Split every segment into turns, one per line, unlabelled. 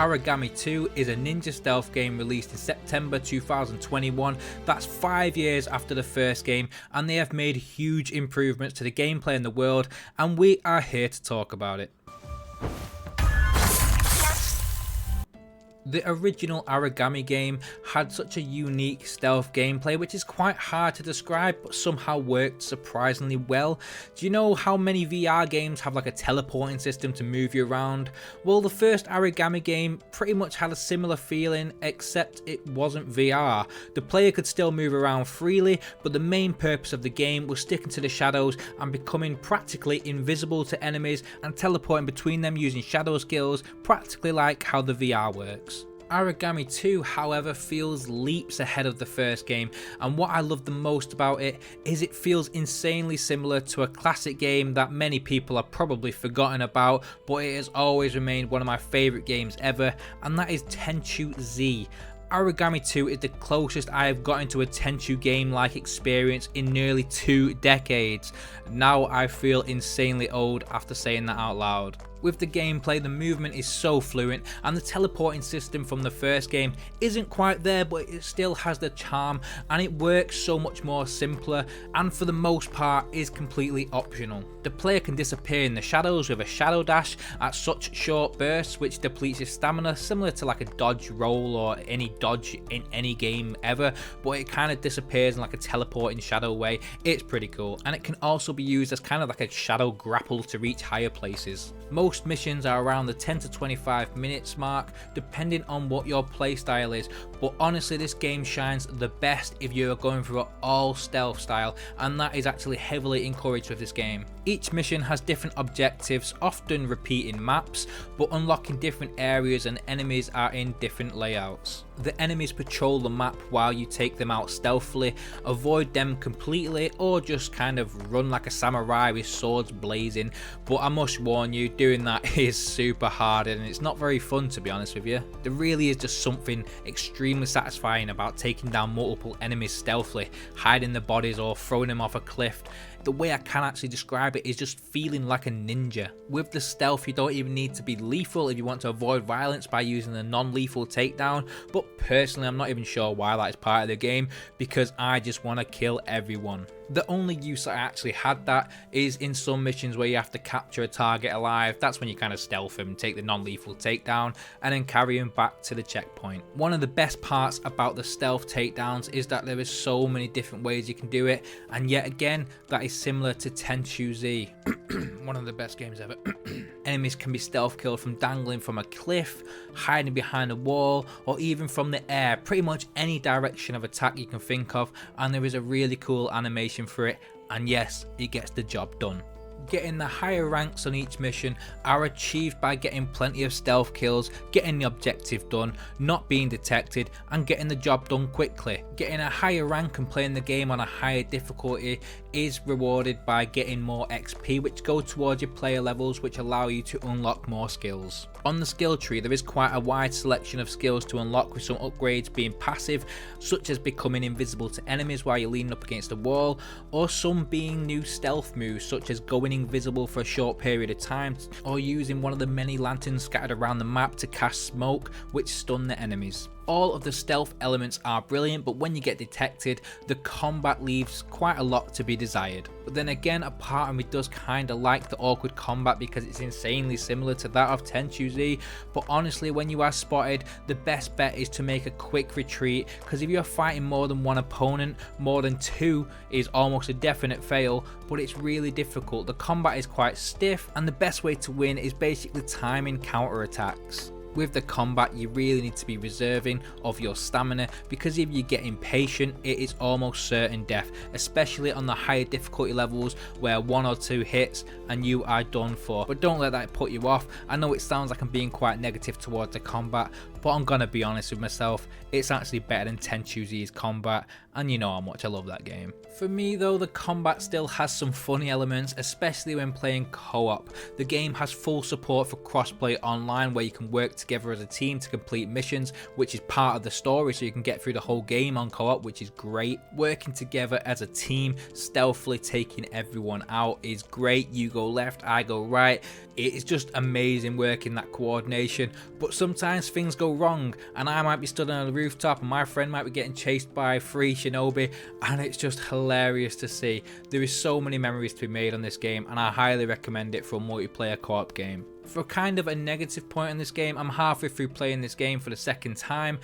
Aragami 2 is a ninja stealth game released in September 2021. That's 5 years after the first game, and they have made huge improvements to the gameplay in the world, and we are here to talk about it. The original Aragami game had such a unique stealth gameplay which is quite hard to describe but somehow worked surprisingly well. Do you know how many VR games have like a teleporting system to move you around? Well, the first Aragami game pretty much had a similar feeling, except it wasn't VR. The player could still move around freely, but the main purpose of the game was sticking to the shadows and becoming practically invisible to enemies and teleporting between them using shadow skills, practically like how the VR works. Aragami 2, however, feels leaps ahead of the first game, and what I love the most about it is it feels insanely similar to a classic game that many people have probably forgotten about, but it has always remained one of my favourite games ever, and that is Tenchu Z. Aragami 2 is the closest I have gotten to a Tenchu game-like experience in nearly 2 decades. Now I feel insanely old after saying that out loud. With the gameplay, the movement is so fluent, and the teleporting system from the first game isn't quite there, but it still has the charm, and it works so much more simpler, and for the most part is completely optional. The player can disappear in the shadows with a shadow dash at such short bursts, which depletes your stamina, similar to like a dodge roll or any dodge in any game ever, but it kind of disappears in like a teleporting shadow way. It's pretty cool, and it can also be used as kind of like a shadow grapple to reach higher places. Most missions are around the 10 to 25 minutes mark, depending on what your playstyle is, but honestly this game shines the best if you are going for an all stealth style, and that is actually heavily encouraged with this game. Each mission has different objectives, often repeating maps, but unlocking different areas, and enemies are in different layouts. The enemies patrol the map while you take them out stealthily, avoid them completely, or just kind of run like a samurai with swords blazing, but I must warn you, doing that is super hard and it's not very fun, to be honest with you. There really is just something extremely satisfying about taking down multiple enemies stealthily, hiding their bodies or throwing them off a cliff. The way I can actually describe it is just feeling like a ninja. With the stealth, you don't even need to be lethal if you want to avoid violence by using a non-lethal takedown, but personally I'm not even sure why that is part of the game, because I just want to kill everyone. The only use I actually had that is in some missions where you have to capture a target alive. That's when you kind of stealth him, take the non-lethal takedown, and then carry him back to the checkpoint. One of the best parts about the stealth takedowns is that there is so many different ways you can do it, and yet again that is similar to Tenchu Z. One of the best games ever. Enemies can be stealth killed from dangling from a cliff, hiding behind a wall, or even from the air. Pretty much any direction of attack you can think of, and there is a really cool animation for it, and yes, it gets the job done. Getting the higher ranks on each mission are achieved by getting plenty of stealth kills, getting the objective done, not being detected, and getting the job done quickly. Getting a higher rank and playing the game on a higher difficulty is rewarded by getting more XP, which go towards your player levels, which allow you to unlock more skills. On the skill tree, there is quite a wide selection of skills to unlock, with some upgrades being passive, such as becoming invisible to enemies while you're leaning up against a wall, or some being new stealth moves, such as going invisible for a short period of time, or using one of the many lanterns scattered around the map to cast smoke, which stun the enemies. All of the stealth elements are brilliant, but when you get detected, the combat leaves quite a lot to be desired. But then again, a part of me does kinda like the awkward combat because it's insanely similar to that of Tenchu Z, but honestly when you are spotted, the best bet is to make a quick retreat, because if you're fighting more than one opponent, more than two is almost a definite fail, but it's really difficult. The combat is quite stiff, and the best way to win is basically timing counter attacks. With the combat, you really need to be reserving of your stamina, because if you get impatient, it is almost certain death, especially on the higher difficulty levels where 1 or 2 hits and you are done for. But don't let that put you off. I know it sounds like I'm being quite negative towards the combat, but I'm gonna be honest with myself, it's actually better than Tenchu Z's combat, and you know how much I love that game. For me though, the combat still has some funny elements, especially when playing co-op. The game has full support for crossplay online, where you can work together as a team to complete missions, which is part of the story, so you can get through the whole game on co-op, which is great. Working together as a team, stealthily taking everyone out is great. You go left, I go right. It is just amazing working that coordination, but sometimes things go wrong and I might be stood on a rooftop and my friend might be getting chased by 3 shinobi, and it's just hilarious to see. There is so many memories to be made on this game, and I highly recommend it for a multiplayer co-op game. For kind of a negative point in this game, I'm halfway through playing this game for the second time,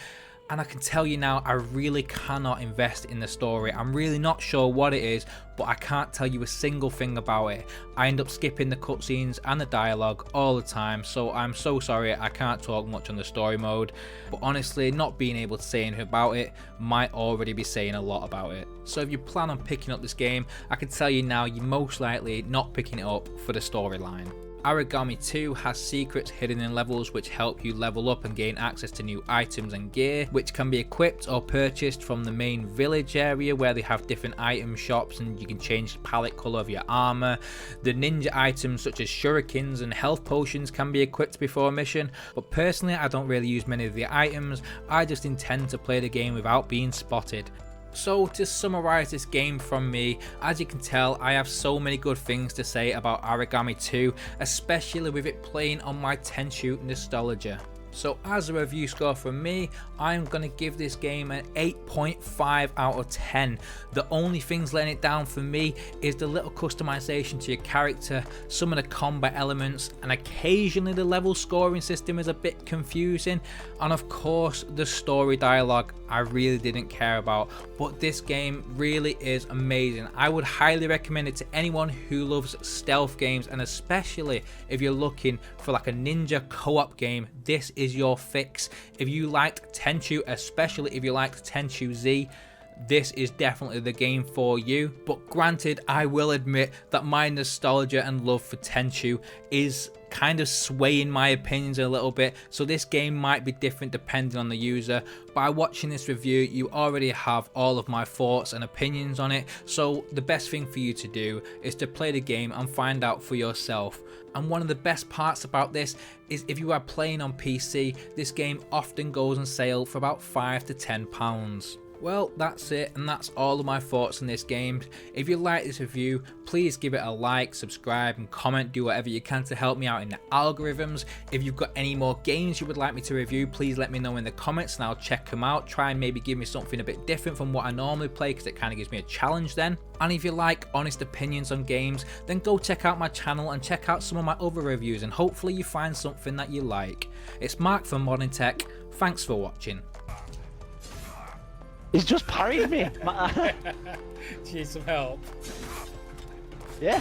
and I can tell you now, I really cannot invest in the story. I'm really not sure what it is, but I can't tell you a single thing about it. I end up skipping the cutscenes and the dialogue all the time, so I'm so sorry I can't talk much on the story mode. But honestly, not being able to say anything about it might already be saying a lot about it. So if you plan on picking up this game, I can tell you now, you're most likely not picking it up for the storyline. Aragami 2 has secrets hidden in levels which help you level up and gain access to new items and gear, which can be equipped or purchased from the main village area where they have different item shops and you can change the palette colour of your armour. The ninja items such as shurikens and health potions can be equipped before a mission, but personally I don't really use many of the items. I just intend to play the game without being spotted. So to summarise this game from me, as you can tell, I have so many good things to say about Aragami 2, especially with it playing on my Tenchu nostalgia. So as a review score from me, I'm going to give this game an 8.5 out of 10. The only things letting it down for me is the little customization to your character, some of the combat elements, and occasionally the level scoring system is a bit confusing, and of course the story dialogue I really didn't care about, but this game really is amazing. I would highly recommend it to anyone who loves stealth games, and especially if you're looking for like a ninja co-op game, this is your fix. If you liked Tenchu, especially if you liked Tenchu Z, this is definitely the game for you. But granted, I will admit that my nostalgia and love for Tenchu is kind of swaying my opinions a little bit, so this game might be different depending on the user. By watching this review, you already have all of my thoughts and opinions on it, so the best thing for you to do is to play the game and find out for yourself. And one of the best parts about this is if you are playing on PC, this game often goes on sale for about £5 to £10. Well, that's it, and that's all of my thoughts on this game. If you like this review, please give it a like, subscribe and comment, do whatever you can to help me out in the algorithms. If you've got any more games you would like me to review, please let me know in the comments and I'll check them out. Try and maybe give me something a bit different from what I normally play, because it kind of gives me a challenge then. And if you like honest opinions on games, then go check out my channel and check out some of my other reviews, and hopefully you find something that you like. It's Mark from Modern Tech. Thanks for watching.
He's just parried me.
Do you need some help?
Yeah.